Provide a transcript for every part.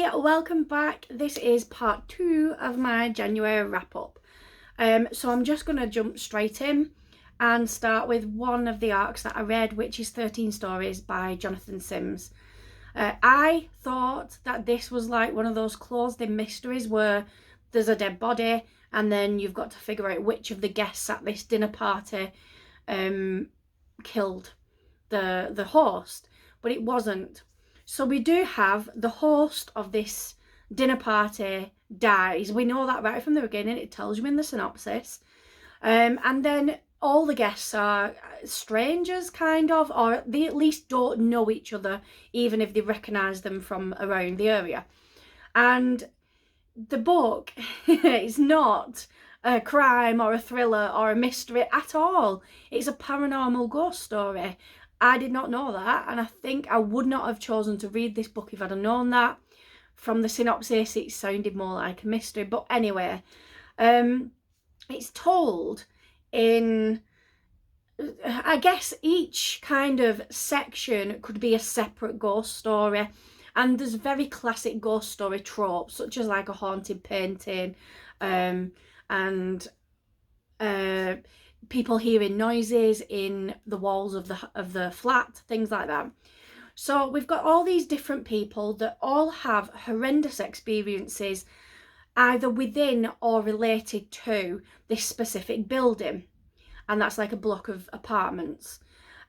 Hi, welcome back. This is part 2 of my January wrap-up. So I'm just going to jump straight in and start with one of the arcs that I read, which is 13 Stories by Jonathan Sims. I thought that this was like one of those closed-in mysteries where there's a dead body and then you've got to figure out which of the guests at this dinner party killed the host, but it wasn't. So we do have the host of this dinner party dies. We know that right from the beginning. It tells you in the synopsis. And then all the guests are strangers, kind of, or they at least don't know each other, even if they recognise them from around the area. And the book is not a crime or a thriller or a mystery at all. It's a paranormal ghost story. I did not know that, and I think I would not have chosen to read this book if I'd have known that. From the synopsis, it sounded more like a mystery. But anyway, it's told in, I guess each kind of section could be a separate ghost story. And there's very classic ghost story tropes, such as like a haunted painting, and people hearing noises in the walls of the flat, things like that. So we've got all these different people that all have horrendous experiences either within or related to this specific building, and that's like a block of apartments.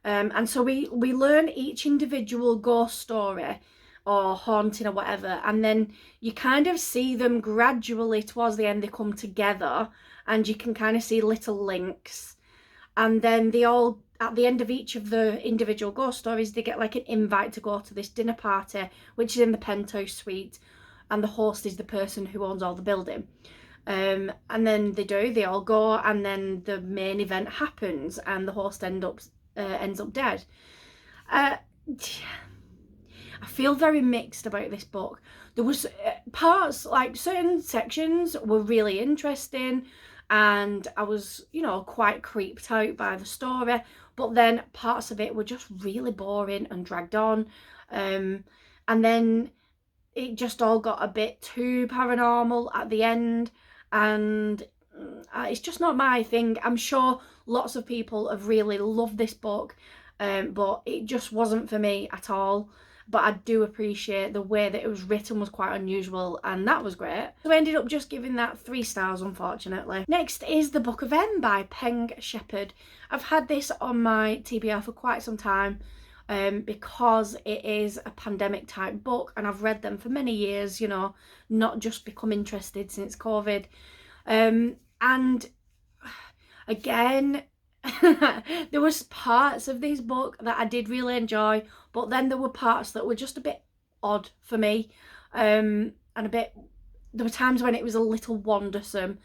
And so we learn each individual ghost story or haunting or whatever, and then you kind of see them gradually towards the end. They come together and you can kind of see little links, and then they all, at the end of each of the individual ghost stories, they get like an invite to go to this dinner party, which is in the penthouse suite, and the host is the person who owns all the building. And then they all go, and then the main event happens and the host ends up dead. I feel very mixed about this book. There was parts, like certain sections were really interesting and I was, quite creeped out by the story, but then parts of it were just really boring and dragged on. And then it just all got a bit too paranormal at the end, and it's just not my thing. I'm sure lots of people have really loved this book, but it just wasn't for me at all. But I do appreciate the way that it was written was quite unusual, and that was great. So I ended up just giving that 3 stars, unfortunately. Next is The Book of M by Peng Shepherd. I've had this on my TBR for quite some time because it is a pandemic type book, and I've read them for many years, not just become interested since COVID. And again, there was parts of this book that I did really enjoy, but then there were parts that were just a bit odd for me, and there were times when it was a little wondersome,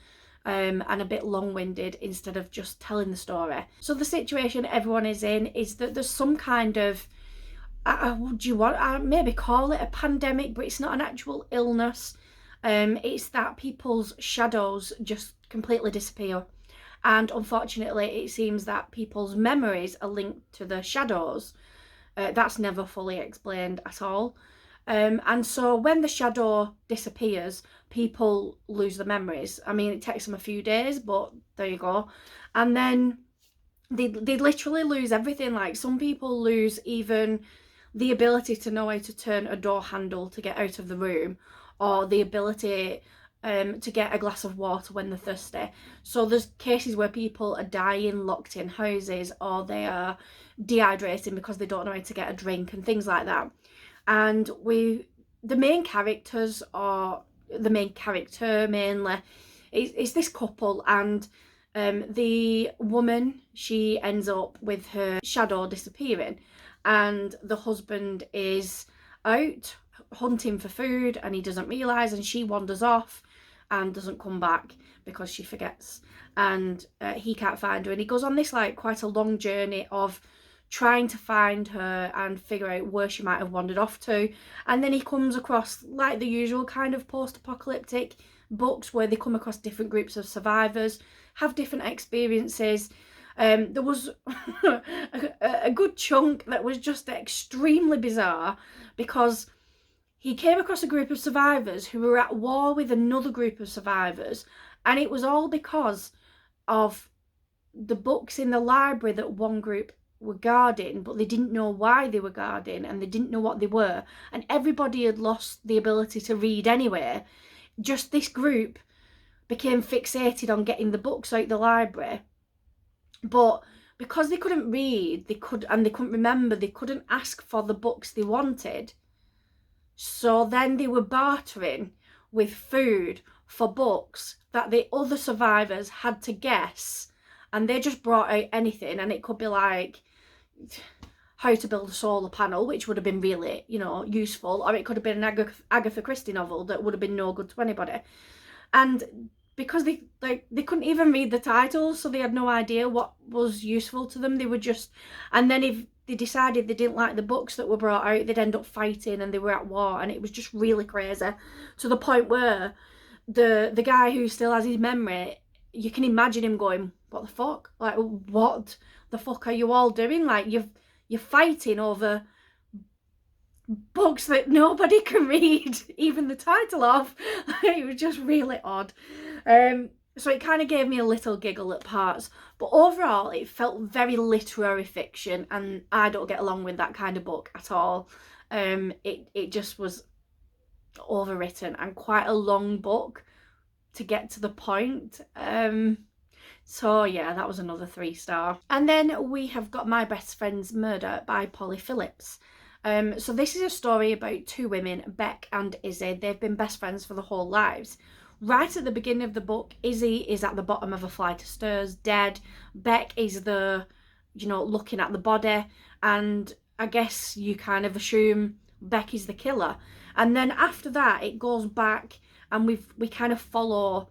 and a bit long-winded instead of just telling the story. So the situation everyone is in is that there's some kind of, maybe call it a pandemic, but it's not an actual illness. It's that people's shadows just completely disappear. And unfortunately, it seems that people's memories are linked to the shadows. That's never fully explained at all. And so when the shadow disappears, people lose the memories. I mean, it takes them a few days, but there you go. And then they literally lose everything. Like, some people lose even the ability to know how to turn a door handle to get out of the room, or the ability to get a glass of water when they're thirsty. So there's cases where people are dying locked in houses, or they are dehydrating because they don't know how to get a drink and things like that. And the main characters, or the main character mainly, is this couple, and the woman, she ends up with her shadow disappearing, and the husband is out hunting for food and he doesn't realise, and she wanders off and doesn't come back because she forgets, and he can't find her, and he goes on this like quite a long journey of trying to find her and figure out where she might have wandered off to. And then he comes across like the usual kind of post-apocalyptic books where they come across different groups of survivors, have different experiences. There was a good chunk that was just extremely bizarre, because he came across a group of survivors who were at war with another group of survivors, and it was all because of the books in the library that one group were guarding, but they didn't know why they were guarding, and they didn't know what they were, and everybody had lost the ability to read anyway. Just this group became fixated on getting the books out the library, but because they couldn't read, they couldn't remember, they couldn't ask for the books they wanted. So then they were bartering with food for books that the other survivors had to guess, and they just brought out anything, and it could be like how to build a solar panel, which would have been really, useful, or it could have been an Agatha Christie novel that would have been no good to anybody. And because they couldn't even read the titles, so they had no idea what was useful to them. They were just, and then if they decided they didn't like the books that were brought out, they'd end up fighting, and they were at war, and it was just really crazy, to the point where the guy who still has his memory, you can imagine him going, what the fuck? Like, what the fuck are you all doing? Like, you're fighting over books that nobody can read even the title of. It was just really odd. So it kind of gave me a little giggle at parts, but overall it felt very literary fiction, and I don't get along with that kind of book at all. It just was overwritten and quite a long book to get to the point. So yeah, that was another 3-star. And then we have got My Best Friend's Murder by Polly Phillips. So this is a story about 2 women, Beck and Izzy. They've been best friends for their whole lives. Right at the beginning of the book, Izzy is at the bottom of a flight of stairs, dead. Beck is looking at the body, and I guess you kind of assume Beck is the killer. And then after that, it goes back, and we kind of follow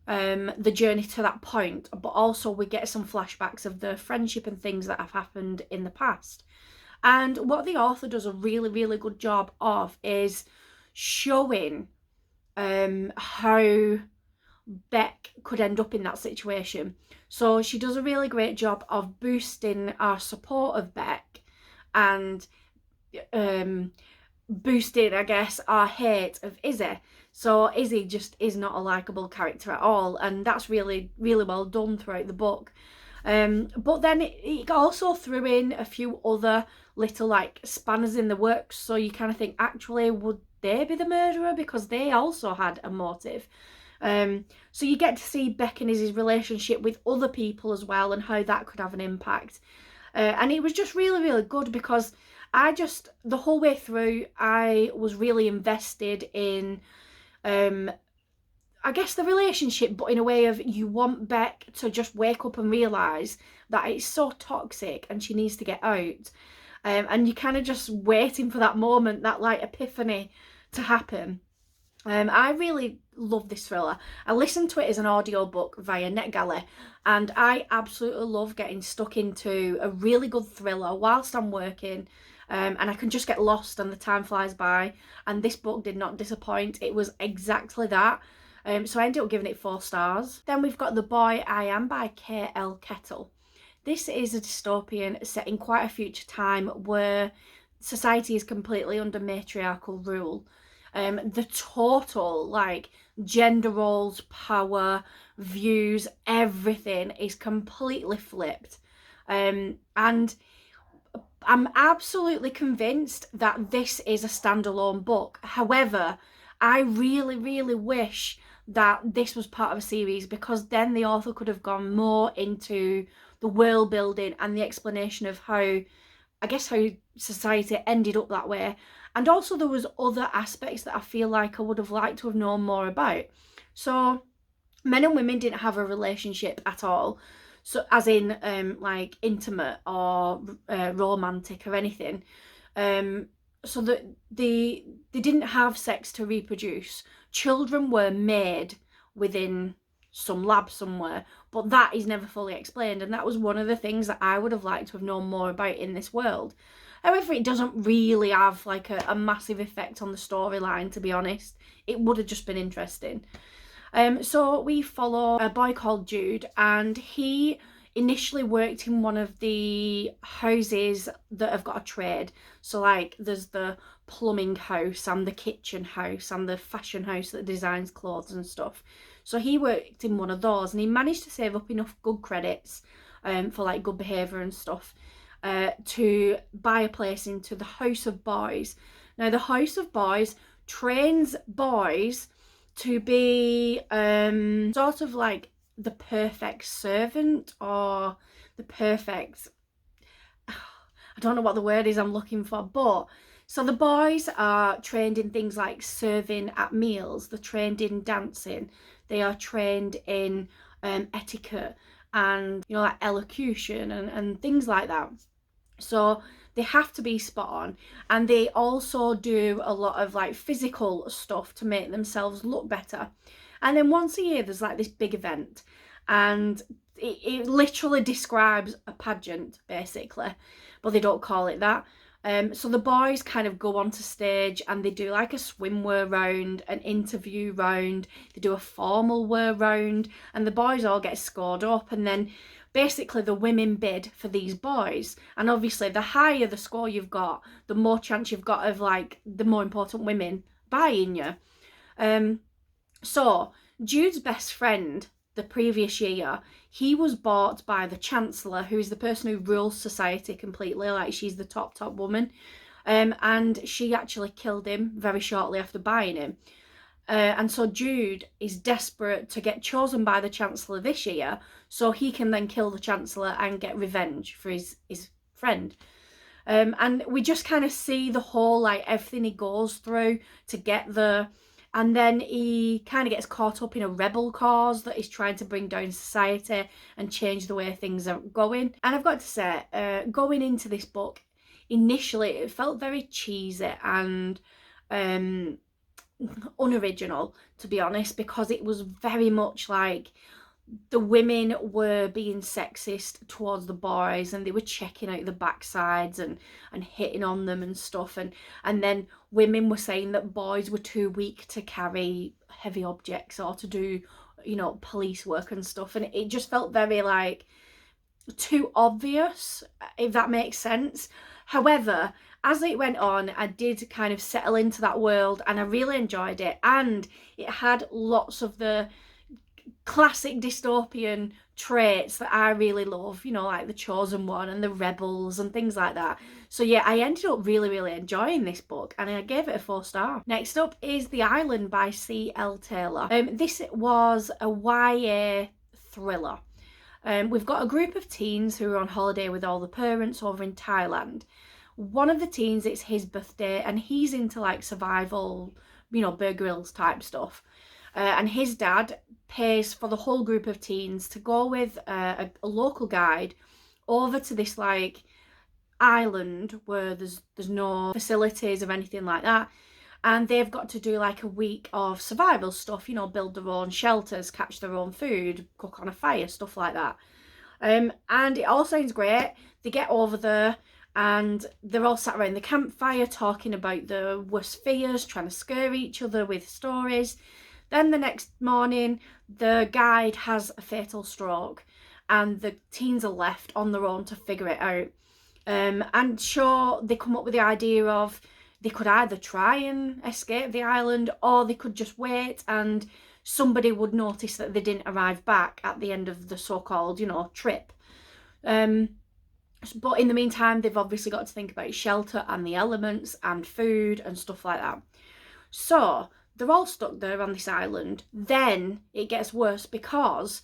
the journey to that point, but also we get some flashbacks of the friendship and things that have happened in the past. And what the author does a really, really good job of is showing how Beck could end up in that situation. So she does a really great job of boosting our support of Beck, and boosting, I guess, our hate of Izzy. So Izzy just is not a likeable character at all, and that's really, really well done throughout the book. But then it also threw in a few other little like spanners in the works, so you kind of think, actually, would they be the murderer, because they also had a motive. So you get to see Beck and Izzy's relationship with other people as well, and how that could have an impact. And it was just really, really good, because the whole way through, I was really invested in I guess the relationship, but in a way of, you want Beck to just wake up and realise that it's so toxic and she needs to get out. And you're kind of just waiting for that moment, that like epiphany to happen. I really love this thriller. I listened to it as an audiobook via NetGalley, and I absolutely love getting stuck into a really good thriller whilst I'm working. And I can just get lost and the time flies by, and this book did not disappoint. It was exactly that. So I ended up giving it 4 stars. Then we've got The Boy I Am by K.L. Kettle. This is a dystopian set in quite a future time where society is completely under matriarchal rule. The total like gender roles, power, views, everything is completely flipped. And I'm absolutely convinced that this is a standalone book. However, I really, really wish that this was part of a series, because then the author could have gone more into the world building and the explanation of how society ended up that way. And also there was other aspects that I feel like I would have liked to have known more about. So men and women didn't have a relationship at all. So as in like intimate or romantic or anything. So that they didn't have sex to reproduce. Children were made within some lab somewhere, but that is never fully explained, and that was one of the things that I would have liked to have known more about in this world. However, it doesn't really have like a massive effect on the storyline, to be honest. It would have just been interesting. So we follow a boy called Jude, and he initially worked in one of the houses that have got a trade. So like there's the plumbing house and the kitchen house and the fashion house that designs clothes and stuff. So he worked in one of those, and he managed to save up enough good credits for like good behaviour and stuff to buy a place into the House of Boys. Now the House of Boys trains boys to be sort of like the perfect servant, or the perfect, I don't know what the word is I'm looking for, but so the boys are trained in things like serving at meals, they're trained in dancing, they are trained in etiquette and, you know, like elocution and things like that. So they have to be spot on, and they also do a lot of like physical stuff to make themselves look better. And then once a year there's like this big event, and it literally describes a pageant basically, but they don't call it that. So the boys kind of go onto stage and they do like a swimwear round, an interview round, they do a formal wear round, and the boys all get scored up, and then basically the women bid for these boys, and obviously the higher the score you've got, the more chance you've got of like the more important women buying you. So Jude's best friend the previous year, he was bought by the Chancellor, who is the person who rules society completely, like she's the top woman, and she actually killed him very shortly after buying him. And so Jude is desperate to get chosen by the Chancellor this year so he can then kill the Chancellor and get revenge for his friend. And we just kind of see the whole, like, everything he goes through to get there. And then he kind of gets caught up in a rebel cause that is trying to bring down society and change the way things are going. And I've got to say, going into this book, initially it felt very cheesy and unoriginal, to be honest, because it was very much like the women were being sexist towards the boys, and they were checking out the backsides and hitting on them and stuff, and then women were saying that boys were too weak to carry heavy objects or to do, you know, police work and stuff, and it just felt very like too obvious, if that makes sense. However, as it went on, I did kind of settle into that world and I really enjoyed it, and it had lots of the classic dystopian traits that I really love, you know, like the chosen one and the rebels and things like that. So yeah, I ended up really enjoying this book, and I gave it a 4 star. Next up is The Island by C.L. Taylor. This was a YA thriller. We've got a group of teens who are on holiday with all the parents over in Thailand. One of the teens, it's his birthday, and he's into like survival, you know, Bear Grylls type stuff. And his dad pays for the whole group of teens to go with a local guide over to this like island where there's no facilities or anything like that, and they've got to do like a week of survival stuff, you know, build their own shelters, catch their own food, cook on a fire, stuff like that. And it all sounds great. They get over there and they're all sat around the campfire talking about their worst fears, trying to scare each other with stories. Then the next morning, the guide has a fatal stroke and the teens are left on their own to figure it out. And sure, they come up with the idea of they could either try and escape the island, or they could just wait and somebody would notice that they didn't arrive back at the end of the so-called, you know, trip. But in the meantime, they've obviously got to think about shelter and the elements and food and stuff like that. So they're all stuck there on this island. Then it gets worse because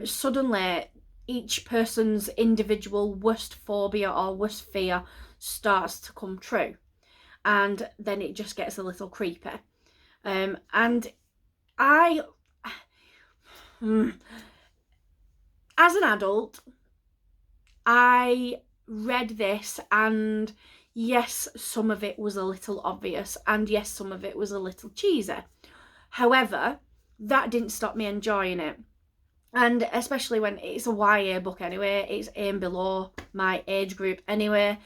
suddenly each person's individual worst phobia or worst fear starts to come true. And then it just gets a little creepy. And I, as an adult, I read this, and yes, some of it was a little obvious, and yes, some of it was a little cheesy. However, that didn't stop me enjoying it. And especially when it's a YA book anyway, it's aimed below my age group anyway.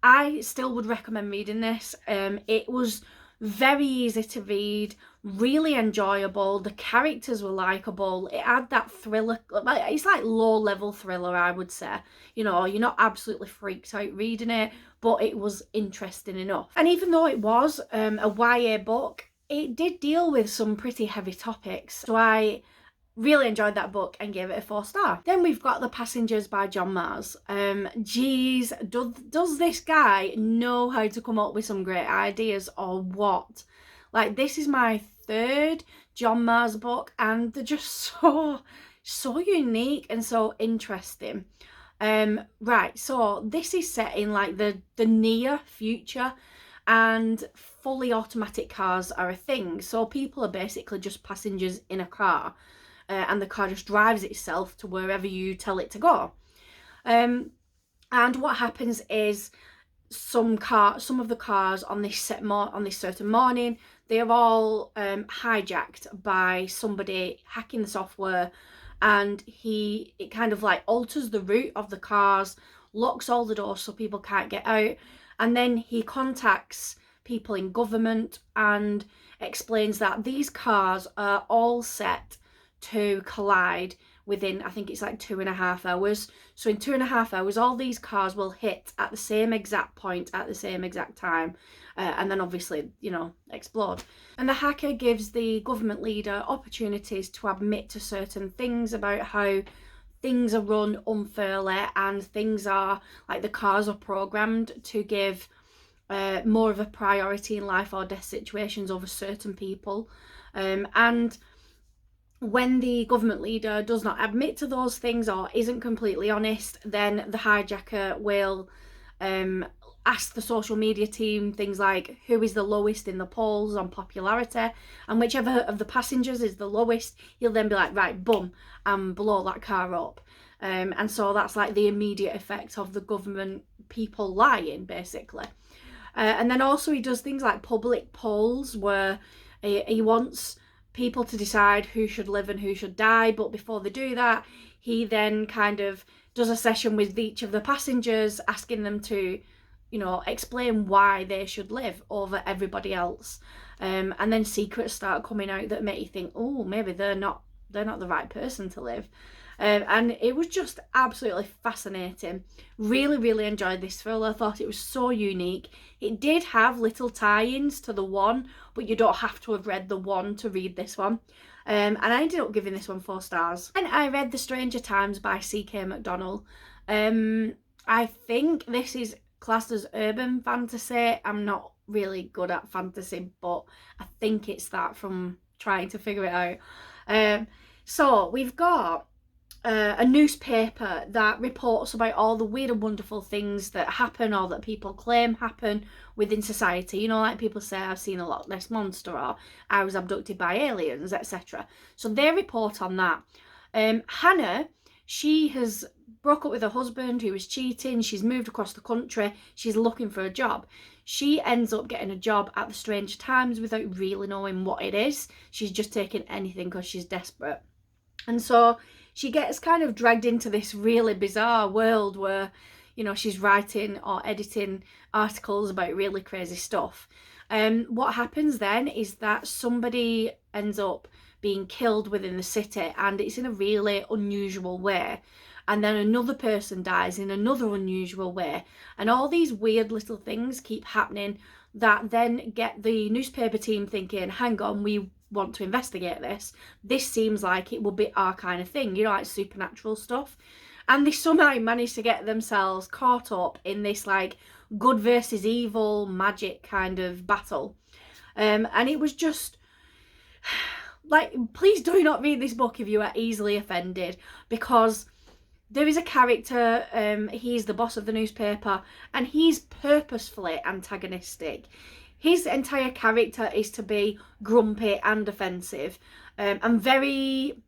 I still would recommend reading this. It was Very easy to read, really enjoyable. The characters were likable. It had that thriller, it's like low level thriller, I would say. You know, you're not absolutely freaked out reading it, but it was interesting enough. And even though it was a YA book, it did deal with some pretty heavy topics. So I really enjoyed that book and gave it a 4-star. Then we've got The Passengers by John Mars. Geez, does this guy know how to come up with some great ideas or what? Like, this is my 3rd John Mars book, and they're just so unique and so interesting. Right, so this is set in like the near future, and fully automatic cars are a thing. So people are basically just passengers in a car. And the car just drives itself to wherever you tell it to go. And what happens is some of the cars on this certain morning, they're all hijacked by somebody hacking the software, and it kind of like alters the route of the cars, locks all the doors so people can't get out, and then he contacts people in government and explains that these cars are all set to collide within, I think it's like 2.5 hours. So in 2.5 hours, all these cars will hit at the same exact point at the same exact time, and then obviously, you know, explode. And the hacker gives the government leader opportunities to admit to certain things about how things are run unfairly, and things are like the cars are programmed to give more of a priority in life or death situations over certain people, and when the government leader does not admit to those things or isn't completely honest, then the hijacker will ask the social media team things like who is the lowest in the polls on popularity, and whichever of the passengers is the lowest, he'll then be like, right, boom, and blow that car up. And so that's like the immediate effect of the government people lying, basically. And then also he does things like public polls where he wants people to decide who should live and who should die, but before they do that, he then kind of does a session with each of the passengers, asking them to, you know, explain why they should live over everybody else, and then secrets start coming out that make you think, oh, maybe they're not the right person to live. And it was just absolutely fascinating. Really, really enjoyed this thriller. I thought it was so unique. It did have little tie-ins to the one, but you don't have to have read the one to read this one. And I ended up giving this one 4 stars. And I read The Stranger Times by C.K. McDonnell. I think this is classed as urban fantasy. I'm not really good at fantasy, but I think it's that from trying to figure it out. So we've got a newspaper that reports about all the weird and wonderful things that happen or that people claim happen within society. You know, like people say, I've seen a Loch Ness monster, or I was abducted by aliens, etc. So they report on that. Hannah, she has broke up with her husband who was cheating. She's moved across the country. She's looking for a job. She ends up getting a job at the Stranger Times without really knowing what it is. She's just taking anything because she's desperate. And so she gets kind of dragged into this really bizarre world where, you know, she's writing or editing articles about really crazy stuff. What happens then is that somebody ends up being killed within the city, and it's in a really unusual way. And then another person dies in another unusual way. And all these weird little things keep happening that then get the newspaper team thinking, hang on, we want to investigate this. This seems like it would be our kind of thing, you know, like supernatural stuff. And they somehow managed to get themselves caught up in this like good versus evil magic kind of battle. And it was just like, please do not read this book if you are easily offended, because there is a character, he's the boss of the newspaper, and he's purposefully antagonistic. His entire character is to be grumpy and offensive, and very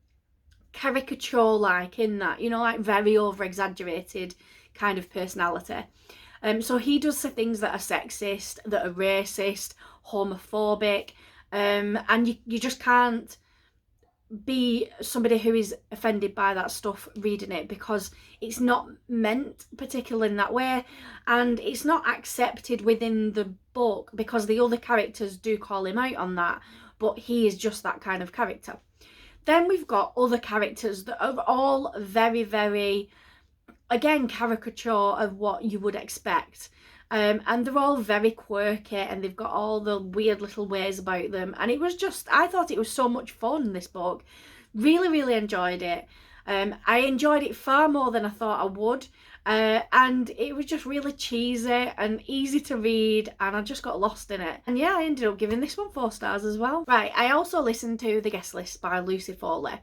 caricature-like in that, you know, like very over-exaggerated kind of personality. So he does say things that are sexist, that are racist, homophobic, and you just can't be somebody who is offended by that stuff reading it, because it's not meant particularly in that way, and it's not accepted within the book because the other characters do call him out on that, but he is just that kind of character. Then we've got other characters that are all very, very, again, caricature of what you would expect. And they're all very quirky, and they've got all the weird little ways about them. And it was just, I thought it was so much fun, this book. Really, really enjoyed it. I enjoyed it far more than I thought I would. And it was just really cheesy and easy to read, and I just got lost in it. And yeah, I ended up giving this one 4 stars as well. Right, I also listened to The Guest List by Lucy Foley.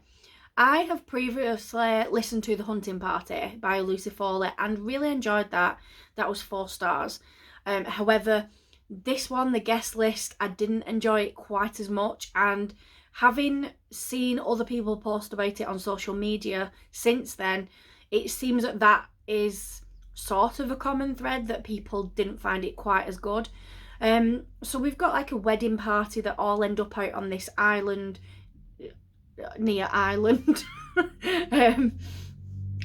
I have previously listened to The Hunting Party by Lucy Foley and really enjoyed that. That was 4 stars. However, this one, The Guest List, I didn't enjoy it quite as much, and having seen other people post about it on social media since then, it seems that that is sort of a common thread, that people didn't find it quite as good. So we've got like a wedding party that all end up out on this island, near Ireland.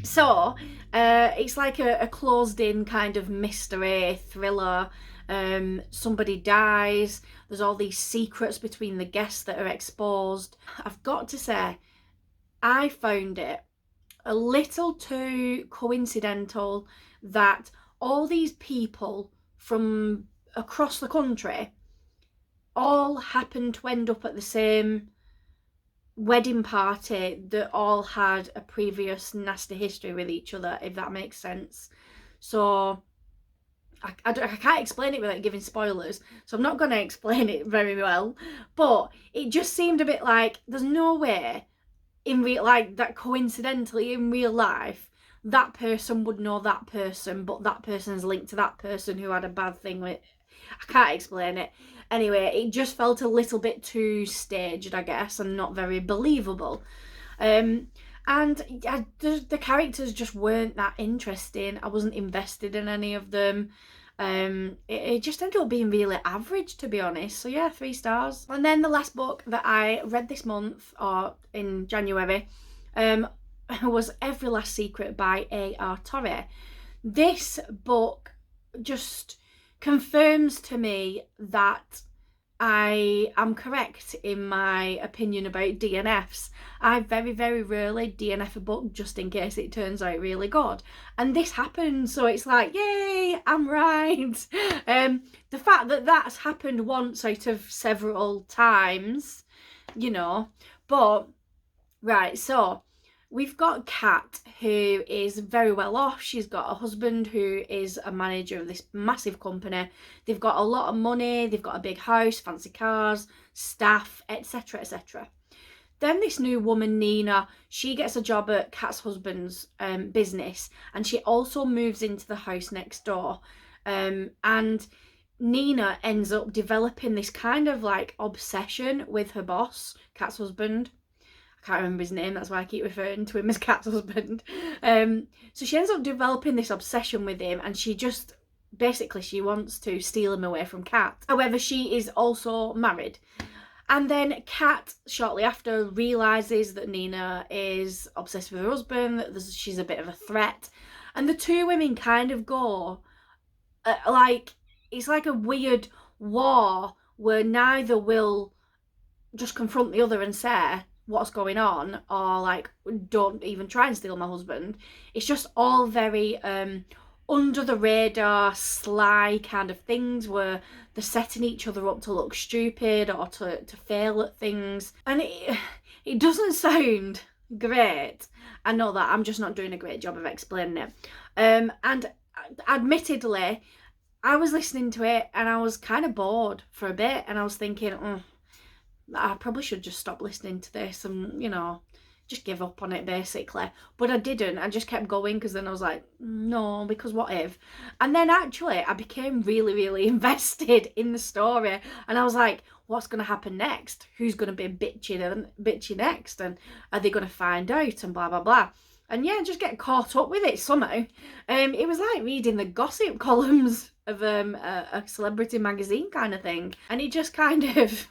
So it's like a closed in kind of mystery thriller. Somebody dies, there's all these secrets between the guests that are exposed. I've got to say, I found it a little too coincidental that all these people from across the country all happened to end up at the same wedding party that all had a previous nasty history with each other, if that makes sense. So I can't explain it without giving spoilers, so I'm not going to explain it very well, but it just seemed a bit like there's no way in real, like, that coincidentally in real life that person would know that person, but that person's linked to that person who had a bad thing with, I can't explain it. Anyway, it just felt a little bit too staged, I guess, and not very believable. And the characters just weren't that interesting. I wasn't invested in any of them. It just ended up being really average, to be honest. So yeah, 3 stars. And then the last book that I read this month, or in January, was Every Last Secret by A.R. Torrey. This book just confirms to me that I am correct in my opinion about DNFs. I very, very rarely DNF a book just in case it turns out really good. And this happened, so it's like, yay, I'm right. The fact that that's happened once out of several times, you know. But, right, so we've got Kat, who is very well off. She's got a husband who is a manager of this massive company. They've got a lot of money, they've got a big house, fancy cars, staff, etc, etc. Then this new woman, Nina, she gets a job at Kat's husband's business, and she also moves into the house next door. And Nina ends up developing this kind of like obsession with her boss, Kat's husband. I can't remember his name, that's why I keep referring to him as Kat's husband. So she ends up developing this obsession with him, and she just, basically she wants to steal him away from Kat. However, she is also married. And then Kat, shortly after, realises that Nina is obsessed with her husband, that she's a bit of a threat. And the two women kind of go, like, it's like a weird war where neither will just confront the other and say what's going on, or like, don't even try and steal my husband. It's just all very under the radar, sly kind of things where they're setting each other up to look stupid or to fail at things. And it doesn't sound great. I know that, I'm just not doing a great job of explaining it. And admittedly, I was listening to it and I was kind of bored for a bit, and I was thinking, I probably should just stop listening to this and, you know, just give up on it basically. But I didn't. I just kept going, because then I was like, no, because what if? And then actually I became really, really invested in the story, and I was like, what's going to happen next? Who's going to be bitchy next? And are they going to find out? And blah, blah, blah. And yeah, just get caught up with it somehow. It was like reading the gossip columns of a celebrity magazine kind of thing, and it just kind of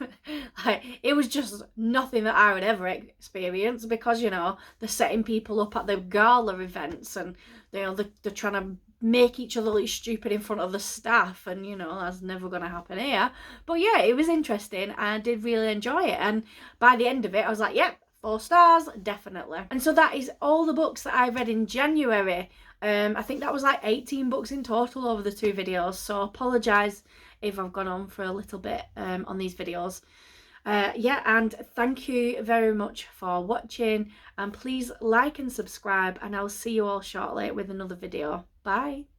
It was just nothing that I would ever experience, because, you know, they're setting people up at the gala events, and, you know, they're trying to make each other look stupid in front of the staff, and, you know, that's never going to happen here. But yeah, it was interesting. I did really enjoy it, and by the end of it I was like, yep, 4 stars, definitely. And so that is all the books that I read in January. I think that was like 18 books in total over the 2 videos, so apologise if I've gone on for a little bit on these videos. Yeah, and thank you very much for watching, and please like and subscribe, and I'll see you all shortly with another video. Bye.